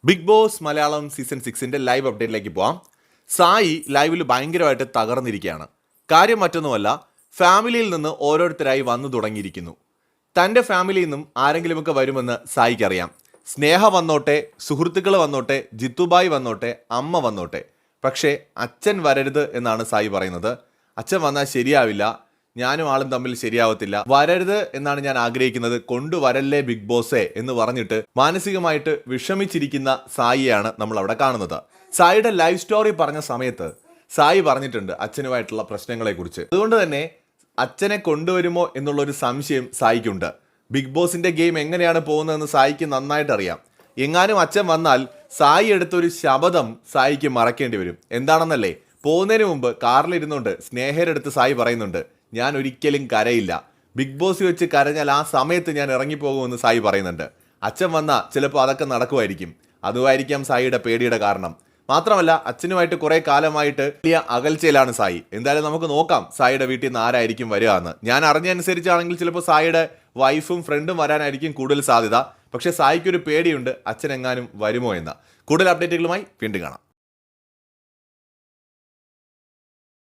Big boss Malayalam season 6ന്റെ live അപ്ഡേറ്റിലേക്ക് പോവാം. സായി ലൈവിൽ ഭയങ്കരമായിട്ട് തകർന്നിരിക്കുകയാണ്. കാര്യം മറ്റൊന്നുമല്ല, ഫാമിലിയിൽ നിന്ന് ഓരോരുത്തരായി വന്നു തുടങ്ങിയിരിക്കുന്നു. തൻ്റെ ഫാമിലിയിൽ നിന്നും ആരെങ്കിലുമൊക്കെ വരുമെന്ന് സായിക്ക് അറിയാം. സ്നേഹ വന്നോട്ടെ, സുഹൃത്തുക്കൾ വന്നോട്ടെ, ജിത്തുബായി വന്നോട്ടെ, അമ്മ വന്നോട്ടെ, പക്ഷേ അച്ഛൻ വരരുത് എന്നാണ് സായി പറയുന്നത്. അച്ഛൻ വന്നാൽ ശരിയാവില്ല, ഞാനും ആളും തമ്മിൽ ശരിയാവത്തില്ല, വരരുത് എന്നാണ് ഞാൻ ആഗ്രഹിക്കുന്നത്, കൊണ്ടുവരല്ലേ ബിഗ് ബോസേ എന്ന് പറഞ്ഞിട്ട് മാനസികമായിട്ട് വിഷമിച്ചിരിക്കുന്ന സായിയാണ് നമ്മൾ അവിടെ കാണുന്നത്. സായിയുടെ ലൈഫ് സ്റ്റോറി പറഞ്ഞ സമയത്ത് സായി പറഞ്ഞിട്ടുണ്ട് അച്ഛനുമായിട്ടുള്ള പ്രശ്നങ്ങളെ കുറിച്ച്. അതുകൊണ്ട് തന്നെ അച്ഛനെ കൊണ്ടുവരുമോ എന്നുള്ളൊരു സംശയം സായിക്കുണ്ട്. ബിഗ് ബോസിന്റെ ഗെയിം എങ്ങനെയാണ് പോകുന്നതെന്ന് സായിക്ക് നന്നായിട്ട് അറിയാം. എങ്ങാനും അച്ഛൻ വന്നാൽ സായി എടുത്തൊരു ശപഥം സായിക്ക് മറക്കേണ്ടി വരും. എന്താണെന്നല്ലേ, പോകുന്നതിന് മുമ്പ് കാറിലിരുന്നുകൊണ്ട് സ്നേഹരെടുത്ത് സായി പറയുന്നുണ്ട്, ഞാൻ ഒരിക്കലും കരയില്ല, ബിഗ് ബോസ് വെച്ച് കരഞ്ഞാൽ ആ സമയത്ത് ഞാൻ ഇറങ്ങിപ്പോകുമെന്ന് സായി പറയുന്നുണ്ട്. അച്ഛൻ വന്നാൽ ചിലപ്പോൾ അതൊക്കെ നടക്കുമായിരിക്കും. അതുമായിരിക്കാം സായിയുടെ പേടിയുടെ കാരണം. മാത്രമല്ല, അച്ഛനുമായിട്ട് കുറെ കാലമായിട്ട് വലിയ അകൽച്ചയിലാണ് സായി. എന്തായാലും നമുക്ക് നോക്കാം സായിയുടെ വീട്ടിൽ നിന്ന് ആരായിരിക്കും വരിക എന്ന്. ഞാൻ അറിഞ്ഞനുസരിച്ചാണെങ്കിൽ ചിലപ്പോൾ സായിയുടെ വൈഫും ഫ്രണ്ടും വരാനായിരിക്കും കൂടുതൽ സാധ്യത. പക്ഷേ സായിക്കൊരു പേടിയുണ്ട്, അച്ഛനെങ്ങാനും വരുമോ എന്ന്. കൂടുതൽ അപ്ഡേറ്റുകളുമായി വീണ്ടും കാണാം.